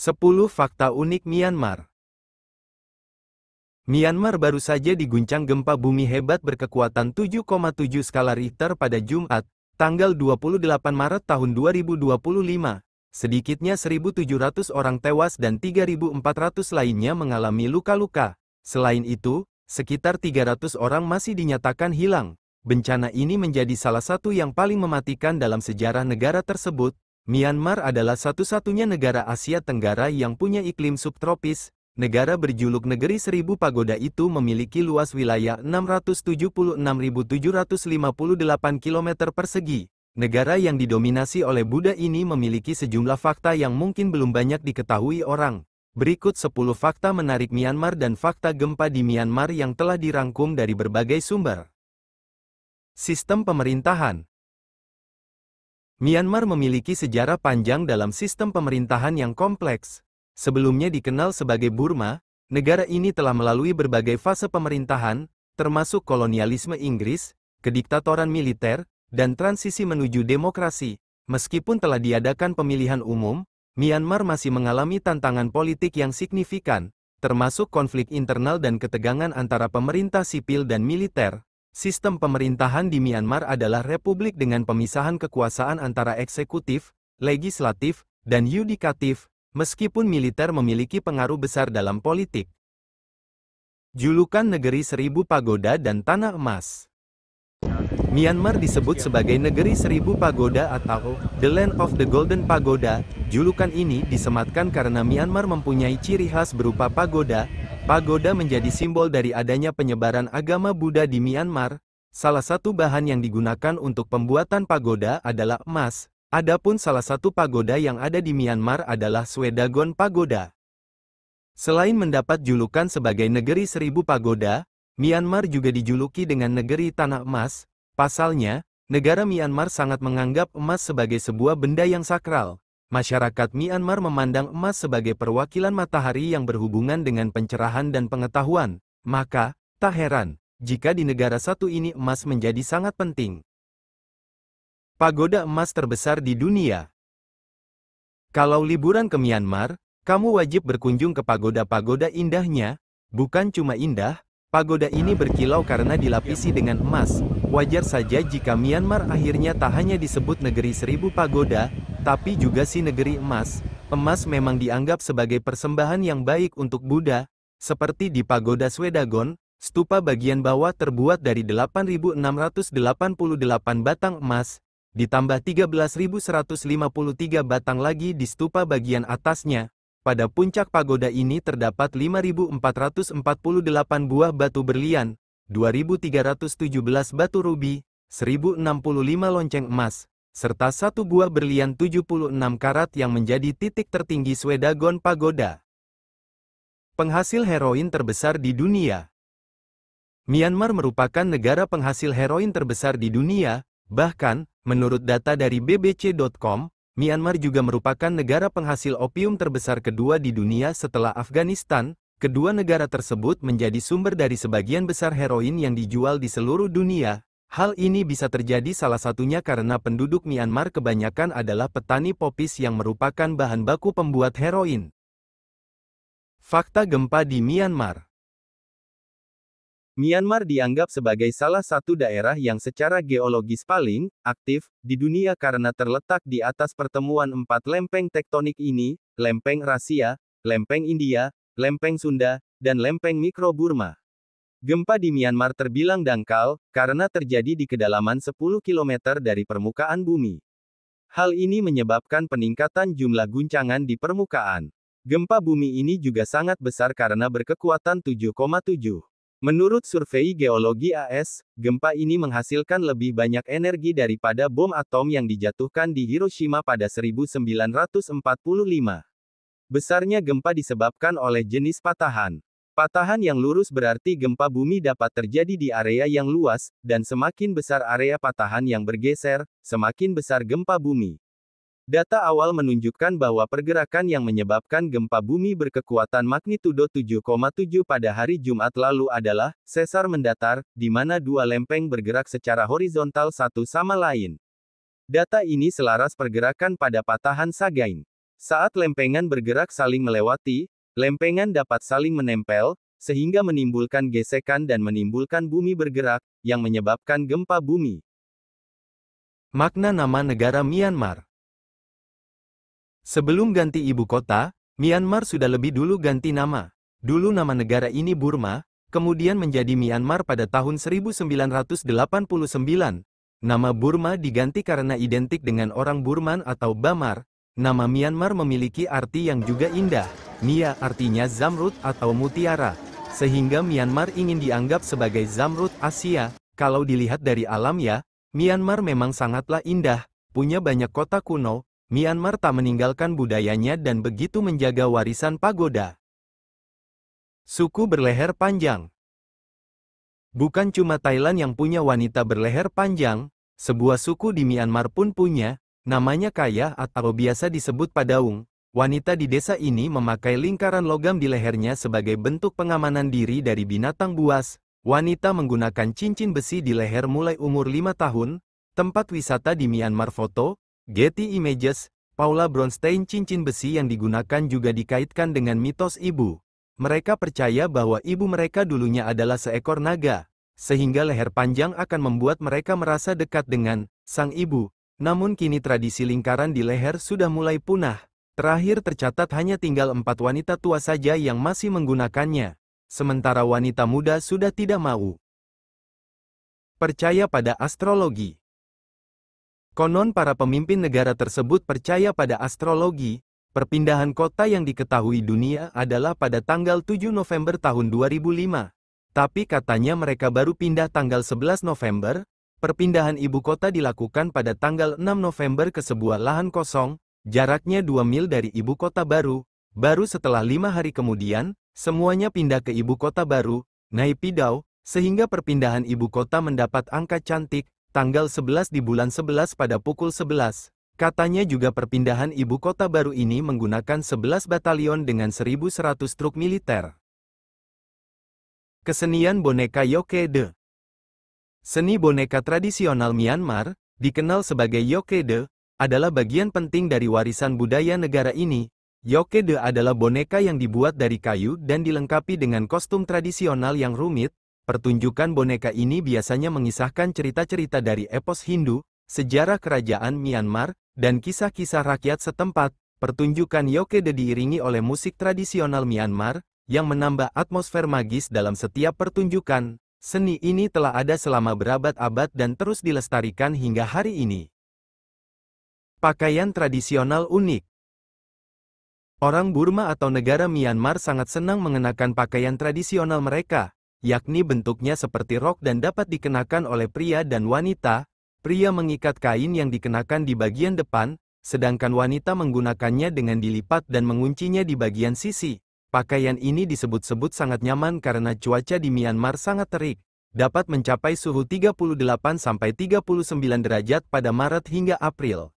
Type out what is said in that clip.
10 Fakta Unik Myanmar. Myanmar baru saja diguncang gempa bumi hebat berkekuatan 7,7 skala Richter pada Jumat, tanggal 28 Maret tahun 2025. Sedikitnya 1.700 orang tewas dan 3.400 lainnya mengalami luka-luka. Selain itu, sekitar 300 orang masih dinyatakan hilang. Bencana ini menjadi salah satu yang paling mematikan dalam sejarah negara tersebut. Myanmar adalah satu-satunya negara Asia Tenggara yang punya iklim subtropis. Negara berjuluk Negeri Seribu Pagoda itu memiliki luas wilayah 676.758 km persegi. Negara yang didominasi oleh Buddha ini memiliki sejumlah fakta yang mungkin belum banyak diketahui orang. Berikut 10 fakta menarik Myanmar dan fakta gempa di Myanmar yang telah dirangkum dari berbagai sumber. Sistem pemerintahan. Myanmar memiliki sejarah panjang dalam sistem pemerintahan yang kompleks. Sebelumnya dikenal sebagai Burma, negara ini telah melalui berbagai fase pemerintahan, termasuk kolonialisme Inggris, kediktatoran militer, dan transisi menuju demokrasi. Meskipun telah diadakan pemilihan umum, Myanmar masih mengalami tantangan politik yang signifikan, termasuk konflik internal dan ketegangan antara pemerintah sipil dan militer. Sistem pemerintahan di Myanmar adalah republik dengan pemisahan kekuasaan antara eksekutif, legislatif, dan yudikatif, meskipun militer memiliki pengaruh besar dalam politik. Julukan Negeri Seribu Pagoda dan Tanah Emas. Myanmar disebut sebagai Negeri Seribu Pagoda atau The Land of the Golden Pagoda. Julukan ini disematkan karena Myanmar mempunyai ciri khas berupa pagoda. Pagoda menjadi simbol dari adanya penyebaran agama Buddha di Myanmar. Salah satu bahan yang digunakan untuk pembuatan pagoda adalah emas. Adapun salah satu pagoda yang ada di Myanmar adalah Swedagon Pagoda. Selain mendapat julukan sebagai Negeri Seribu Pagoda, Myanmar juga dijuluki dengan Negeri Tanah Emas. Pasalnya, negara Myanmar sangat menganggap emas sebagai sebuah benda yang sakral. Masyarakat Myanmar memandang emas sebagai perwakilan matahari yang berhubungan dengan pencerahan dan pengetahuan. Maka, tak heran, jika di negara satu ini emas menjadi sangat penting. Pagoda emas terbesar di dunia. Kalau liburan ke Myanmar, kamu wajib berkunjung ke pagoda-pagoda indahnya. Bukan cuma indah, pagoda ini berkilau karena dilapisi dengan emas. Wajar saja jika Myanmar akhirnya tak hanya disebut Negeri Seribu Pagoda, tapi juga si Negeri Emas. Emas memang dianggap sebagai persembahan yang baik untuk Buddha. Seperti di Pagoda Swedagon, stupa bagian bawah terbuat dari 8.688 batang emas, ditambah 13.153 batang lagi di stupa bagian atasnya. Pada puncak pagoda ini terdapat 5.448 buah batu berlian, 2.317 batu rubi, 1.065 lonceng emas, serta satu buah berlian 76 karat yang menjadi titik tertinggi Swedagon Pagoda. Penghasil heroin terbesar di dunia. Myanmar merupakan negara penghasil heroin terbesar di dunia, bahkan, menurut data dari bbc.com, Myanmar juga merupakan negara penghasil opium terbesar kedua di dunia setelah Afghanistan. Kedua negara tersebut menjadi sumber dari sebagian besar heroin yang dijual di seluruh dunia. Hal ini bisa terjadi salah satunya karena penduduk Myanmar kebanyakan adalah petani popis yang merupakan bahan baku pembuat heroin. Fakta gempa di Myanmar. Myanmar dianggap sebagai salah satu daerah yang secara geologis paling aktif di dunia karena terletak di atas pertemuan 4 lempeng tektonik ini, lempeng Rasia, lempeng India, lempeng Sunda, dan lempeng Mikro Burma. Gempa di Myanmar terbilang dangkal, karena terjadi di kedalaman 10 km dari permukaan bumi. Hal ini menyebabkan peningkatan jumlah guncangan di permukaan. Gempa bumi ini juga sangat besar karena berkekuatan 7,7. Menurut survei geologi AS, gempa ini menghasilkan lebih banyak energi daripada bom atom yang dijatuhkan di Hiroshima pada 1945. Besarnya gempa disebabkan oleh jenis patahan. Patahan yang lurus berarti gempa bumi dapat terjadi di area yang luas, dan semakin besar area patahan yang bergeser, semakin besar gempa bumi. Data awal menunjukkan bahwa pergerakan yang menyebabkan gempa bumi berkekuatan magnitudo 7,7 pada hari Jumat lalu adalah sesar mendatar, di mana dua lempeng bergerak secara horizontal satu sama lain. Data ini selaras pergerakan pada patahan Sagaing. Saat lempengan bergerak saling melewati, lempengan dapat saling menempel, sehingga menimbulkan gesekan dan menimbulkan bumi bergerak, yang menyebabkan gempa bumi. Makna nama negara Myanmar. Sebelum ganti ibu kota, Myanmar sudah lebih dulu ganti nama. Dulu nama negara ini Burma, kemudian menjadi Myanmar pada tahun 1989. Nama Burma diganti karena identik dengan orang Burman atau Bamar. Nama Myanmar memiliki arti yang juga indah. Mya artinya zamrud atau mutiara. Sehingga Myanmar ingin dianggap sebagai zamrud Asia. Kalau dilihat dari alam ya, Myanmar memang sangatlah indah, punya banyak kota kuno. Myanmar tak meninggalkan budayanya dan begitu menjaga warisan pagoda. Suku berleher panjang. Bukan cuma Thailand yang punya wanita berleher panjang, sebuah suku di Myanmar pun punya, namanya Kaya atau biasa disebut Padaung. Wanita di desa ini memakai lingkaran logam di lehernya sebagai bentuk pengamanan diri dari binatang buas. Wanita menggunakan cincin besi di leher mulai umur 5 tahun. Tempat wisata di Myanmar foto, Getty Images, Paula Bronstein. Cincin besi yang digunakan juga dikaitkan dengan mitos ibu. Mereka percaya bahwa ibu mereka dulunya adalah seekor naga, sehingga leher panjang akan membuat mereka merasa dekat dengan sang ibu. Namun kini tradisi lingkaran di leher sudah mulai punah. Terakhir tercatat hanya tinggal 4 wanita tua saja yang masih menggunakannya. Sementara wanita muda sudah tidak mau. Percaya pada astrologi. Konon para pemimpin negara tersebut percaya pada astrologi. Perpindahan kota yang diketahui dunia adalah pada tanggal 7 November tahun 2005. Tapi katanya mereka baru pindah tanggal 11 November. Perpindahan ibu kota dilakukan pada tanggal 6 November ke sebuah lahan kosong, jaraknya 2 mil dari ibu kota baru. Baru setelah 5 hari kemudian, semuanya pindah ke ibu kota baru, Naypyidaw, sehingga perpindahan ibu kota mendapat angka cantik, tanggal 11 di bulan 11 pada pukul 11. Katanya juga perpindahan ibu kota baru ini menggunakan 11 batalion dengan 1.100 truk militer. Kesenian boneka Yoke-de. Seni boneka tradisional Myanmar, dikenal sebagai Yoke-de, adalah bagian penting dari warisan budaya negara ini. Yoke-de adalah boneka yang dibuat dari kayu dan dilengkapi dengan kostum tradisional yang rumit. Pertunjukan boneka ini biasanya mengisahkan cerita-cerita dari epos Hindu, sejarah kerajaan Myanmar, dan kisah-kisah rakyat setempat. Pertunjukan Yoke-de diiringi oleh musik tradisional Myanmar, yang menambah atmosfer magis dalam setiap pertunjukan. Seni ini telah ada selama berabad-abad dan terus dilestarikan hingga hari ini. Pakaian tradisional unik. Orang Burma atau negara Myanmar sangat senang mengenakan pakaian tradisional mereka, yakni bentuknya seperti rok dan dapat dikenakan oleh pria dan wanita. Pria mengikat kain yang dikenakan di bagian depan, sedangkan wanita menggunakannya dengan dilipat dan menguncinya di bagian sisi. Pakaian ini disebut-sebut sangat nyaman karena cuaca di Myanmar sangat terik, dapat mencapai suhu 38–39 derajat pada Maret hingga April.